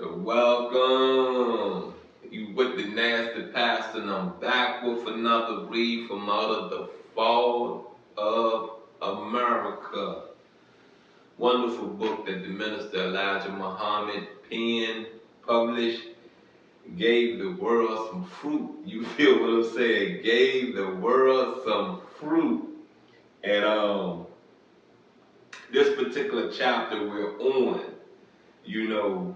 Welcome. You with the nasty pastor, and I'm back with another read from out of the Fall of America. Wonderful book that the minister Elijah Muhammad penned, published, gave the world some fruit. You feel what I'm saying? Gave the world some fruit. And this particular chapter we're on, you know,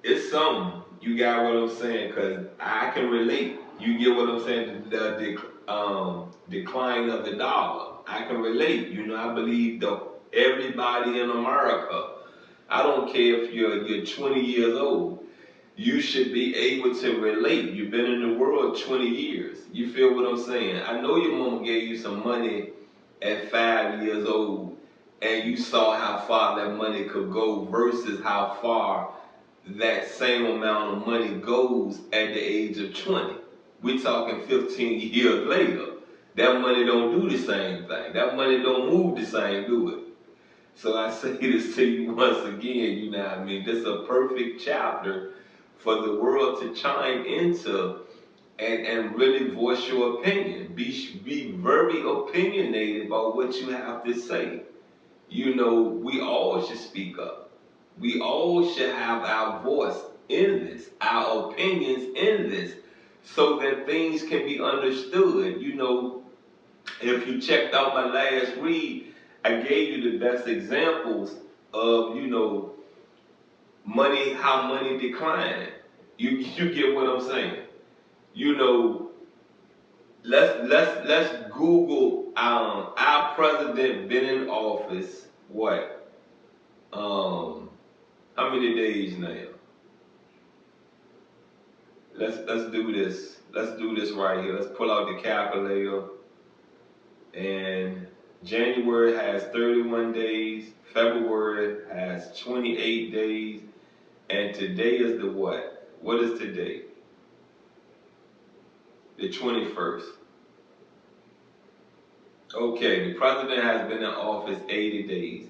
it's something. You got what I'm saying? Because I can relate. You get what I'm saying? The decline of the dollar. I can relate. You know, I believe everybody in America, I don't care if you're 20 years old, you should be able to relate. You've been in the world 20 years. You feel what I'm saying? I know your mama gave you some money at 5 years old, and you saw how far that money could go versus how far that same amount of money goes at the age of 20. We're talking 15 years later. That money don't do the same thing. That money don't move the same, do it? So I say this to you once again, you know what I mean? This is a perfect chapter for the world to chime into and really voice your opinion. Be very opinionated about what you have to say. You know, we all should speak up. We all should have our voice in this, our opinions in this, so that things can be understood. You know, if you checked out my last read, I gave you the best examples of, you know, how money declined. You get what I'm saying? You know, let's Google our president been in office what? How many days now? Let's do this. Let's do this right here. Let's pull out the calculator. And January has 31 days. February has 28 days. And today is the what? What is today? The 21st. Okay, the president has been in office 80 days.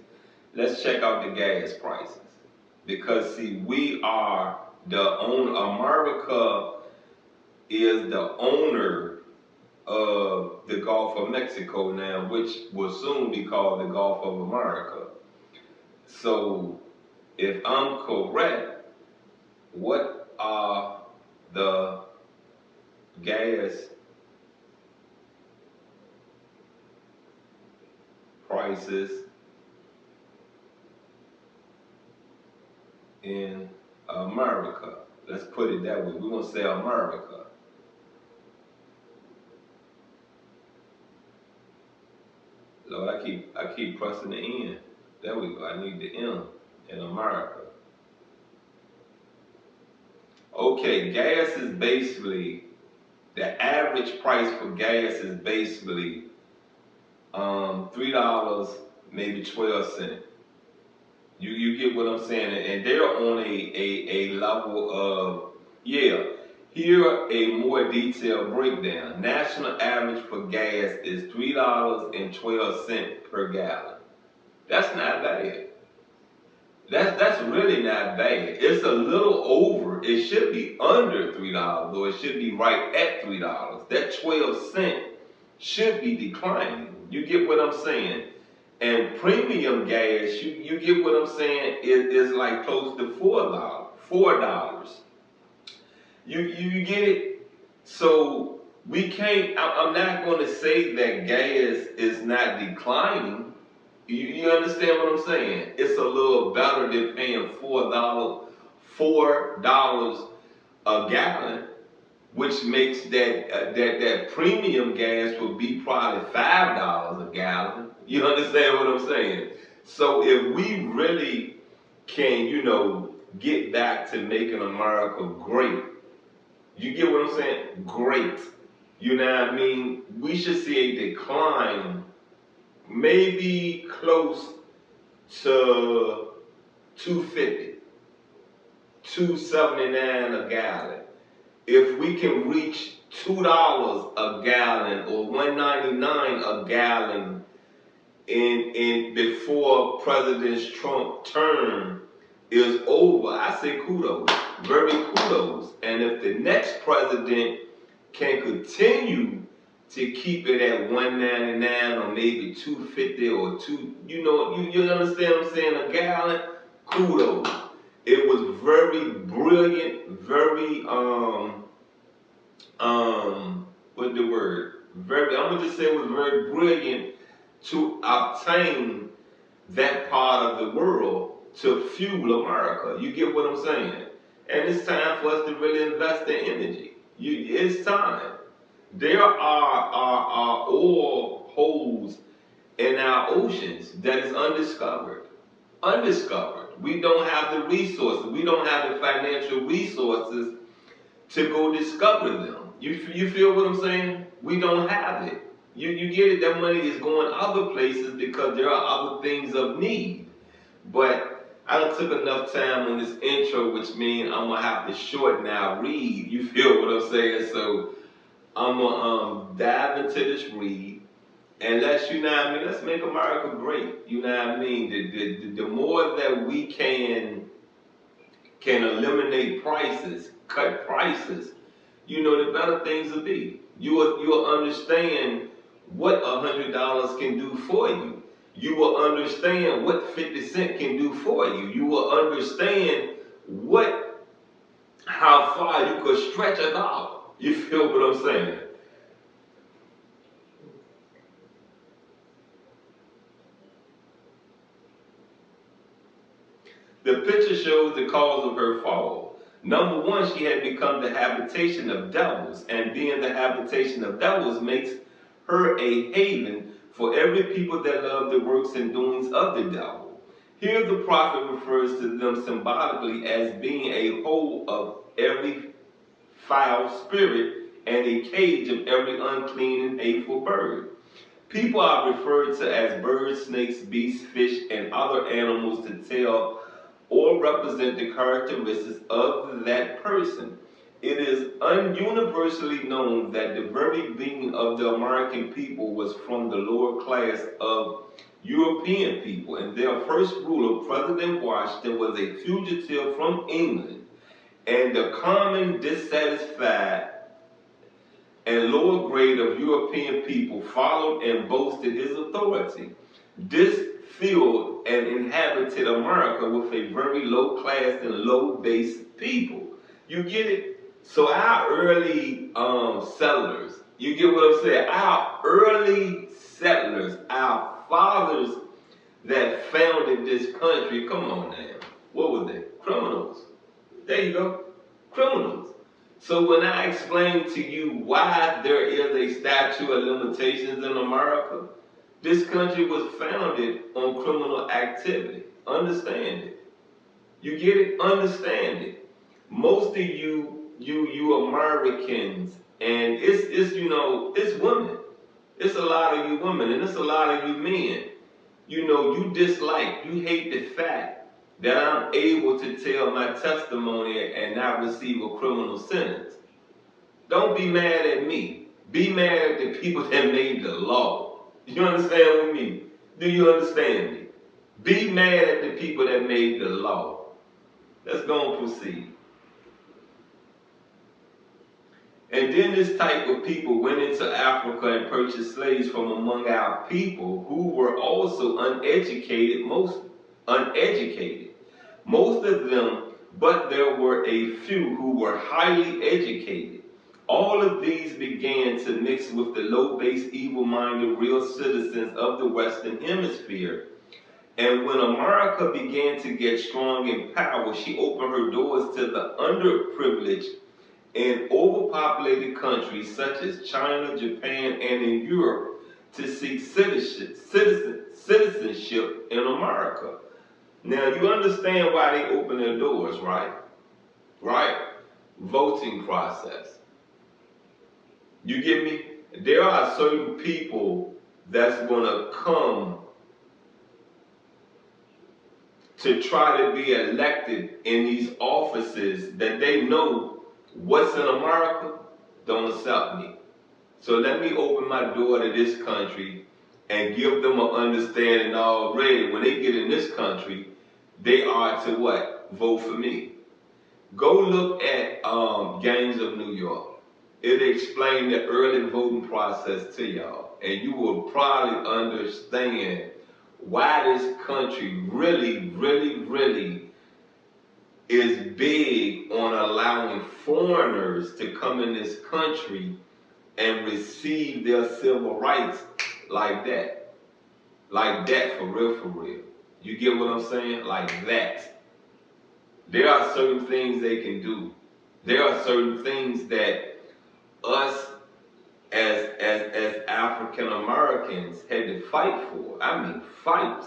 Let's check out the gas prices. Because see, we are the owner. America is the owner of the Gulf of Mexico now, which will soon be called the Gulf of America. So, if I'm correct, what are the gas prices in America? Let's put it that way. We're going to say America. Lord, I keep pressing the N. There we go. I need the M in America. Okay, gas is basically, the average price for gas is basically $3, maybe 12 cents. You get what I'm saying? And they're on a level of, yeah. Here a more detailed breakdown. National average for gas is $3.12 per gallon. That's not bad. That's really not bad. It's a little over. It should be under $3, or it should be right at $3. That 12 cent should be declining. You get what I'm saying? And premium gas, you get what I'm saying, is like close to $4. You get it? So we can't, I'm not going to say that gas is not declining. You understand what I'm saying? It's a little better than paying $4 a gallon, which makes that premium gas would be probably $5 a gallon. You understand what I'm saying? So if we really can, you know, get back to making America great, you get what I'm saying? Great. You know what I mean? We should see a decline, maybe close to 250, 279 a gallon. If we can reach $2 a gallon or $1.99 a gallon and before President Trump's term is over, I say kudos, very kudos. And if the next president can continue to keep it at 199 or maybe 250 or you understand what I'm saying, a gallon, kudos. It was very brilliant, very what the word? I'm gonna just say it was very brilliant to obtain that part of the world to fuel America. You get what I'm saying? And it's time for us to really invest in energy. It's time. There are oil holes in our oceans that is undiscovered. Undiscovered. We don't have the resources. We don't have the financial resources to go discover them. You feel what I'm saying? We don't have it. You get it? That money is going other places because there are other things of need. But I done took enough time on this intro, which means I'm gonna have to shorten our read. You feel what I'm saying? So I'm gonna dive into this read and let's make America great. You know what I mean? The more that we can eliminate prices, cut prices, the better things will be. You'll understand what $100 can do for you. You will understand what 50 cents can do for you. You will understand how far you could stretch a dollar. You feel what I'm saying? The picture shows the cause of her fall. Number one, she had become the habitation of devils, and being the habitation of devils makes her a haven for every people that love the works and doings of the devil. Here the prophet refers to them symbolically as being a hole of every foul spirit and a cage of every unclean and hateful bird. People are referred to as birds, snakes, beasts, fish, and other animals to tell or represent the characteristics of that person. It is universally known that the very being of the American people was from the lower class of European people, and their first ruler, President Washington, was a fugitive from England, and the common dissatisfied and lower grade of European people followed and boasted his authority. This filled and inhabited America with a very low class and low base people. You get it? So our early settlers, you get what I'm saying? Our early settlers, our fathers that founded this country, come on now, what were they? Criminals. There you go. Criminals. So when I explain to you why there is a statute of limitations in America, this country was founded on criminal activity. Understand it. You get it? Understand it. Most of you Americans, and it's women. It's a lot of you women, and it's a lot of you men. You dislike, you hate the fact that I'm able to tell my testimony and not receive a criminal sentence. Don't be mad at me. Be mad at the people that made the law. You understand what I mean? Do you understand me? Be mad at the people that made the law. Let's go and proceed. And then this type of people went into Africa and purchased slaves from among our people who were also uneducated. Most of them, but there were a few who were highly educated. All of these began to mix with the low-based, evil-minded real citizens of the Western Hemisphere. And when America began to get strong in power, she opened her doors to the underprivileged in overpopulated countries such as China, Japan, and in Europe to seek citizenship in America. Now, you understand why they open their doors, right? Right? Voting process. You get me? There are certain people that's going to come to try to be elected in these offices that they know what's in America don't accept me. So let me open my door to this country and give them an understanding already. When they get in this country, they are to what? Vote for me. Go look at Gangs of New York. It'll explain the early voting process to y'all, and you will probably understand why this country really is big on allowing foreigners to come in this country and receive their civil rights like that. Like that, for real, for real. You get what I'm saying? Like that. There are certain things they can do. There are certain things that us as African Americans had to fight for. I mean, fight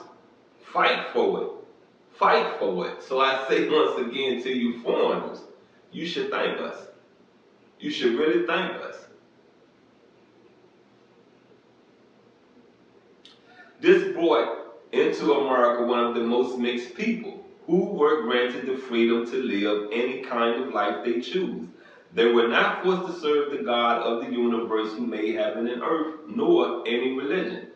for it, fight for it. So I say once again to you foreigners, you should thank us. You should really thank us. This brought into America one of the most mixed people who were granted the freedom to live any kind of life they choose. They were not forced to serve the God of the universe who made heaven and earth, nor any religion.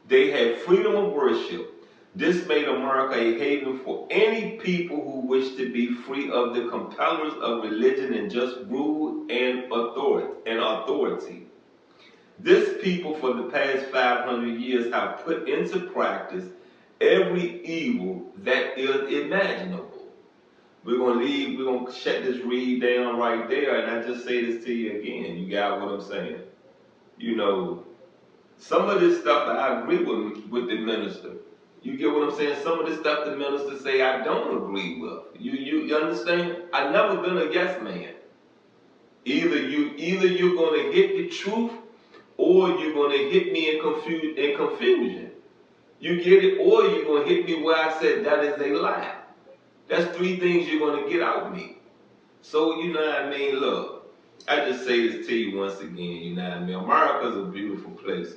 They had freedom of worship. This made America a haven for any people who wish to be free of the compellers of religion and just rule and authority. This people for the past 500 years have put into practice every evil that is imaginable. We're going to shut this read down right there, and I just say this to you again. You got what I'm saying? You know, some of this stuff I agree with the minister. You get what I'm saying? Some of this stuff the minister say I don't agree with. You understand? I've never been a yes man. Either you're gonna hit the truth, or you're gonna hit me in confusion. You get it? Or you're gonna hit me where I said that is a lie. That's three things you're gonna get out of me. So you know what I mean? Look, I just say this to you once again, you know what I mean? America's a beautiful place.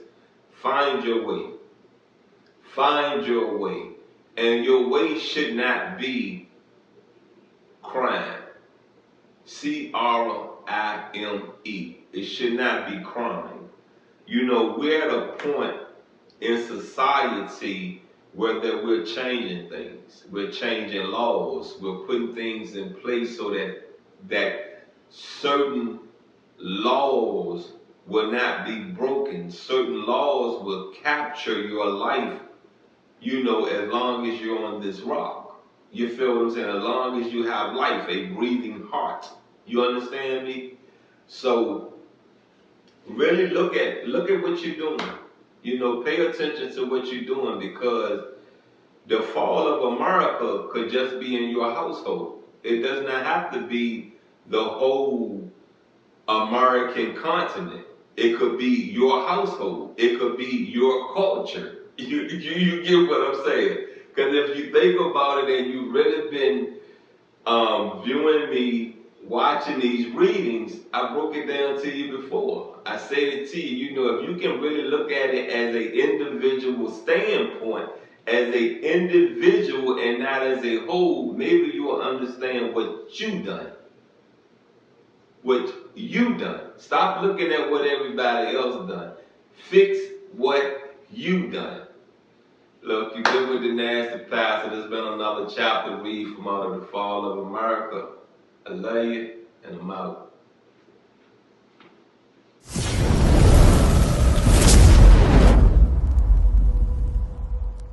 Find your way. Find your way. And your way should not be crime. C-R-I-M-E. It should not be crime. You know, we're at a point in society where that we're changing things. We're changing laws. We're putting things in place so that certain laws will not be broken. Certain laws will capture your life, you know, as long as you're on this rock. You feel what I'm saying? As long as you have life, a breathing heart. You understand me? So really look at what you're doing. You know, pay attention to what you're doing, because the fall of America could just be in your household. It does not have to be the whole American continent. It could be your household. It could be your culture. You get what I'm saying? Because if you think about it and you've really been viewing me, watching these readings, I broke it down to you before. I said it to you, you know, if you can really look at it as an individual standpoint, as an individual and not as a whole, maybe you will understand what you done. What you done. Stop looking at what everybody else done. Fix what you done. Look, you've been with the Nasty Pastor. There's been another chapter read from Out of the Fall of America. I love you, and I'm out.